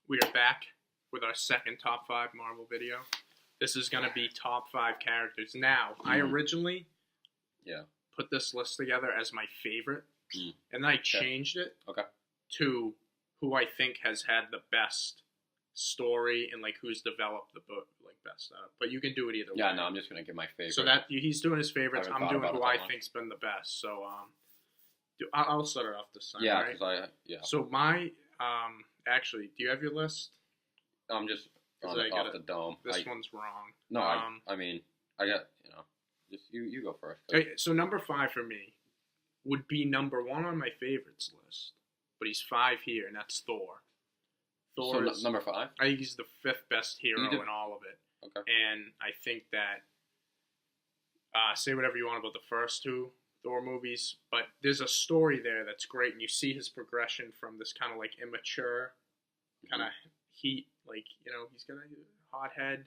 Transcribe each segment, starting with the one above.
We are back with our second top 5 Marvel video. This is going to be top 5 characters. Now, I originally put this list together as my favorite, and then I changed it to who I think has had the best story and like who's developed the book like best. But you can do it either way. Yeah, no, I'm just going to give my favorite. So that he's doing his favorites. I'm doing who I think's been the best. So I'll start it off this time. Yeah, right? So my actually, do you have your list? I'm just off the dome. This one's wrong. No, I mean, I got, just you go first. Okay, so number 5 for me would be number 1 on my favorites list, but he's 5 here, and that's Thor. Thor is number 5? I think he's the 5th best hero in all of it. Okay. And I think that, say whatever you want about the first 2 Thor movies, but there's a story there that's great, and you see his progression from this kind of like immature, kind of heat, like, he's got a hot head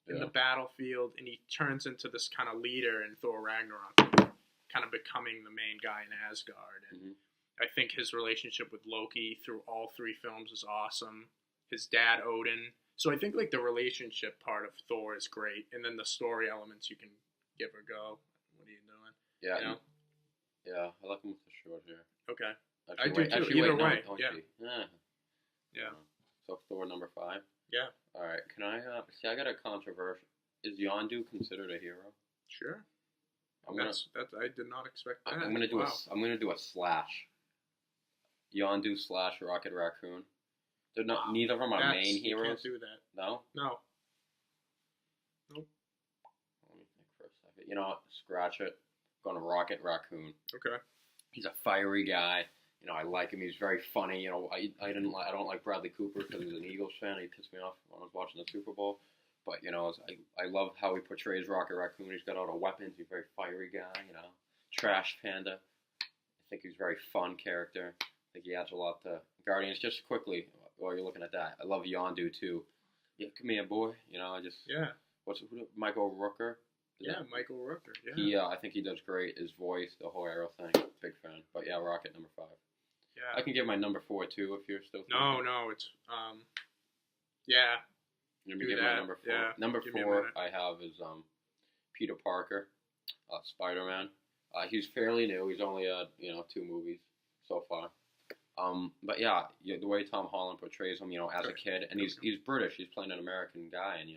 in the battlefield, and he turns into this kind of leader in Thor Ragnarok, kind of becoming the main guy in Asgard. And I think his relationship with Loki through all 3 films is awesome. His dad, Odin. So I think like the relationship part of Thor is great, and then the story elements you can give a go. What are you doing? Yeah. Yeah, I like him with the short hair. Okay. Actually, I do too. Either way. Yeah. So Thor number 5. Yeah. All right. Can I? See, I got a controversial. Is Yondu considered a hero? Sure. I did not expect that. I'm gonna do a slash. Yondu / Rocket Raccoon. They're not. Neither of them are main heroes. You can't do that. No. No. Nope. Let me think for a second. You know what? Scratch it. Going to Rocket Raccoon. Okay. He's a fiery guy. I like him. He's very funny. I don't like Bradley Cooper because he's an Eagles fan. He pissed me off when I was watching the Super Bowl. But I love how he portrays Rocket Raccoon. He's got all the weapons. He's a very fiery guy. Trash Panda. I think he's a very fun character. I think he adds a lot to Guardians. Just quickly, while you're looking at that, I love Yondu too. Yeah, come here, boy. Michael Rooker. Michael Rooker. Yeah. I think he does great. His voice, the whole Arrow thing, big fan. But yeah, Rocket number 5. Yeah. I can give my number 4 too if you're still. No, it's yeah. Let me give my number 4. Yeah. Number 4 I have is Peter Parker, Spider-Man. He's fairly new. He's only 2 movies so far. But yeah, the way Tom Holland portrays him, as a kid, and he's British. He's playing an American guy, and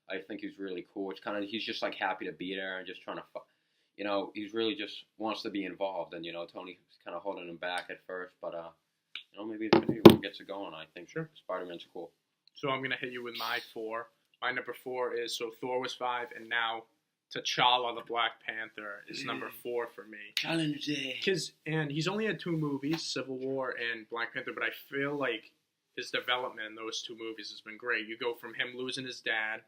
I think he's really cool. It's kind of he's just like happy to be there and just trying to, he's really just wants to be involved. And Tony's kind of holding him back at first, but maybe Infinity War gets it going. I think Spider-Man's cool. So I'm gonna hit you with my 4. My number 4 is Thor was 5, and now T'Challa the Black Panther is number 4 for me. Challenge. And he's only had 2 movies, Civil War and Black Panther, but I feel like his development in those 2 movies has been great. You go from him losing his dad,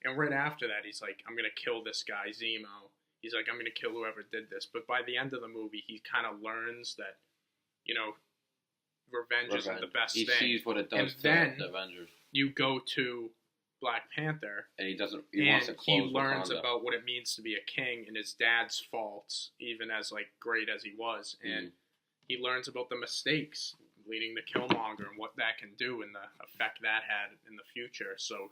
and right after that, he's like, I'm going to kill this guy, Zemo. He's like, I'm going to kill whoever did this. But by the end of the movie, he kind of learns that, revenge isn't the best thing. He sees what it does to the Avengers. You go to Black Panther, and he learns about what it means to be a king and his dad's faults, even as like great as he was. And he learns about the mistakes leading to Killmonger and what that can do and the effect that had in the future. So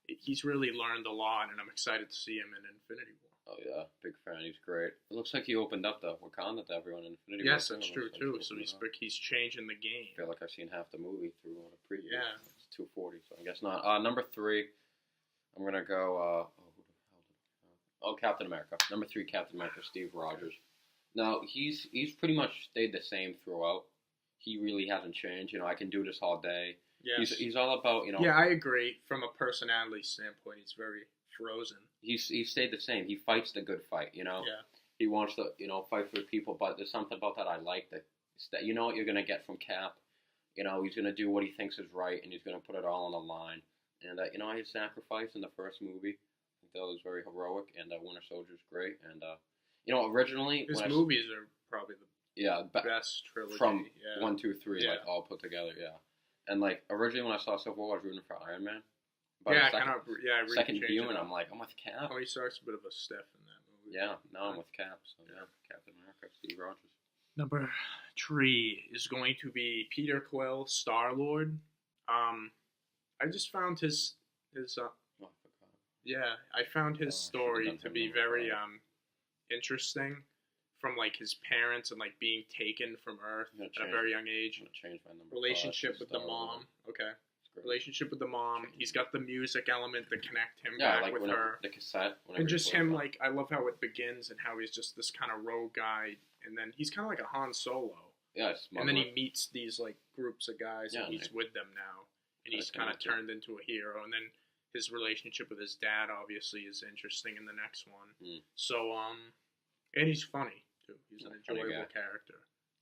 he's really learned a lot, and I'm excited to see him in Infinity War. Oh yeah, big fan. He's great. It looks like he opened up the Wakanda to everyone in Infinity War. Yes, that's true too. So he's changing the game. I feel like I've seen half the movie through all the previews. Yeah, it's 2:40, so I guess not. Number 3, I'm gonna go. Captain America. Number 3, Captain America, Steve Rogers. Now he's pretty much stayed the same throughout. He really hasn't changed. I can do this all day. Yes. He's all about, Yeah, I agree. From a personality standpoint, he's very frozen. He stayed the same. He fights the good fight, Yeah. He wants to, fight for people, but there's something about that I like. That you know what you're going to get from Cap. He's going to do what he thinks is right, and he's going to put it all on the line. And, his sacrifice in the first movie, I think that was very heroic, and Winter Soldier's great. And, originally... His movies are probably the best trilogy. From 1, 2, 3, like, all put together, And, like, originally when I saw Civil War, I was rooting for Iron Man. But second viewing, I'm like, I'm with Cap. Tony Stark's a bit of a stiff in that movie. Yeah, now I'm with Cap. So, Captain America, Steve Rogers. Number 3 is going to be Peter Quill, Star-Lord. I just found his Oh, I forgot. yeah, I found his Oh, I should've story done to him be number very 5. interesting, from like his parents and like being taken from Earth I'm gonna at a change. very young age. I'm gonna change my number 5 Relationship to with the Star mom. Wars. Okay. It's great. Relationship with the mom. He's got the music element to connect him Yeah, back like with whenever her. the cassette. Whenever And you just play him, that. like, I love how it begins and how he's just this kind of rogue guy, and then he's kind of like a Han Solo. Yeah, it's And then he meets these like groups of guys, Yeah, and he's like- with them now, and he's Kinda kind of connected. turned into a hero. And then his relationship with his dad obviously is interesting in the next one. Mm. So and he's funny too. He's an Yeah, funny enjoyable guy. character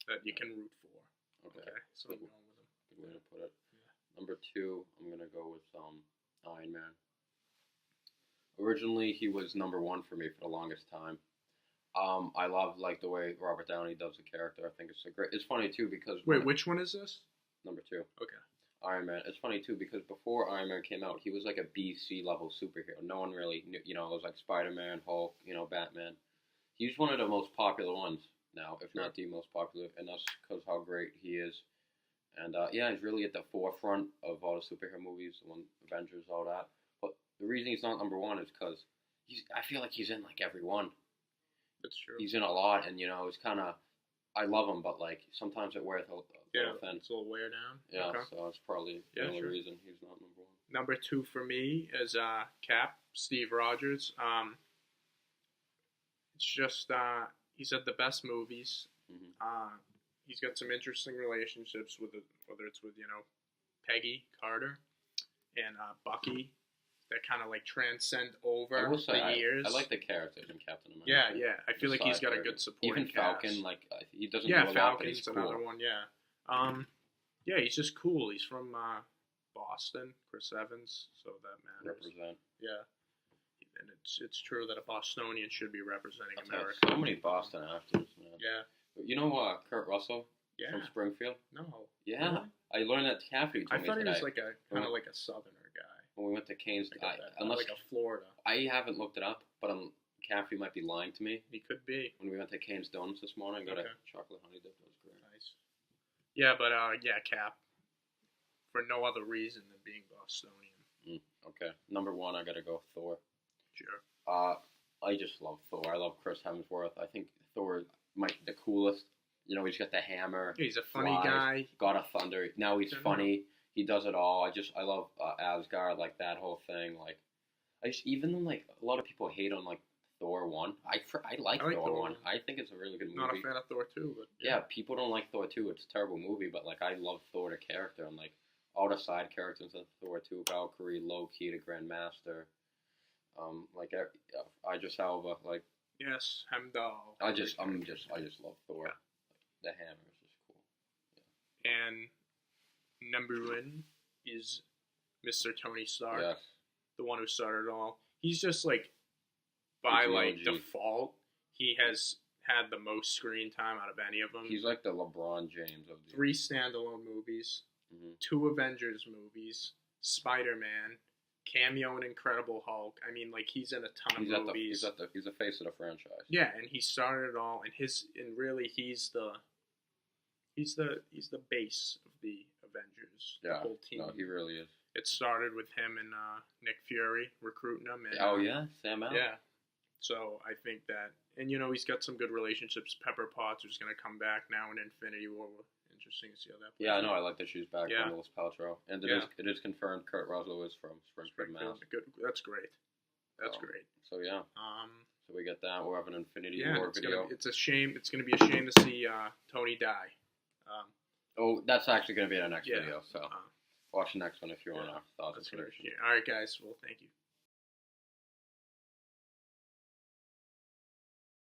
that you can root for. Okay. Okay, so I'm Good. going with him. Good way to put it. Number 2, I'm gonna go with Iron Man. Originally, he was number 1 for me for the longest time. I love like the way Robert Downey does the character. I think it's a great. It's funny too because Wait, which one is this? number 2, Okay. Iron Man. It's funny too because before Iron Man came out, he was like a BC level superhero. No one really knew. You know, it was like Spider-Man, Hulk, Batman. He's one of the most popular ones now, if not the most popular, and that's because how great he is. And yeah, he's really at the forefront of all the superhero movies, the one Avengers, all that. But the reason he's not number 1 is because I feel like he's in like every one. That's true. He's in a lot, and it's kind of. I love him, but like sometimes it wears a little thin. It's a little wear down. Yeah, Okay. so that's probably the only reason he's not number 1. Number 2 for me is Cap, Steve Rogers. It's just he's had the best movies. Mm-hmm. He's got some interesting relationships with whether it's with Peggy Carter and Bucky that kind of like transcend over I will say, the years. I like the characters in Captain America. Yeah. I feel like he's got a good supporting Even Falcon, cast. like he doesn't do a lot, but he's Falcon's cool. another one. Yeah. Yeah, he's just cool. He's from Boston, Chris Evans, so that matters. Represent. Yeah, and it's true that a Bostonian should be representing I'll tell you, America. so many Boston actors, man. Yeah. You know Kurt Russell from Springfield? No. Yeah. Really? I learned that Caffrey told I me thought today. he was like a kind of like a Southerner guy. When we went to Canes, Like a Florida. I haven't looked it up, but Caffrey might be lying to me. He could be. When we went to Canes Donuts this morning, got a chocolate honey dip. That was great. Nice. Yeah, but Cap. For no other reason than being Bostonian. Okay. Number 1, I gotta go Thor. Sure. I just love Thor. I love Chris Hemsworth. I think Thor might be the coolest. He's got the hammer. Yeah, he's a funny guy. God of Thunder. Now he's funny. He does it all. I love Asgard, like that whole thing. Like, even though like a lot of people hate on like Thor 1, I like Thor 1. I think it's a really good movie. Not a fan of Thor 2, but yeah, people don't like Thor 2. It's a terrible movie, but like I love Thor the character and like all the side characters of Thor 2, Valkyrie, Loki, the Grandmaster, like Idris Elba, like yes, Heimdall. I just love Thor. Yeah. The hammer is just cool. Yeah. And number 1 is Mr. Tony Stark, Yes. the one who started it all. He's just like, by like default, he has had the most screen time out of any of them. He's like the LeBron James of the 3 standalone movies, 2 Avengers movies, Spider-Man, cameo in Incredible Hulk. I mean, like he's in a ton of movies. He's the face of the franchise. Yeah, and he started it all, and really he's the base of the Avengers. Yeah, the whole team. No, he really is. It started with him and Nick Fury recruiting him. And, Sam Allen. Yeah. So I think that, and he's got some good relationships. Pepper Potts, who's going to come back now in Infinity War. Interesting to see how that plays Yeah, I know. I like that she's back. Yeah. Willis Paltrow, and it is confirmed. Kurt Russell is from Springfield, Mass. Good. That's great. That's great. So yeah. So we get that. We'll have an Infinity War video. It's a shame. It's going to be a shame to see Tony die. That's actually going to be our next video. So Uh-huh. watch the next one if you want our thoughts. That's great. All right, guys. Well, thank you.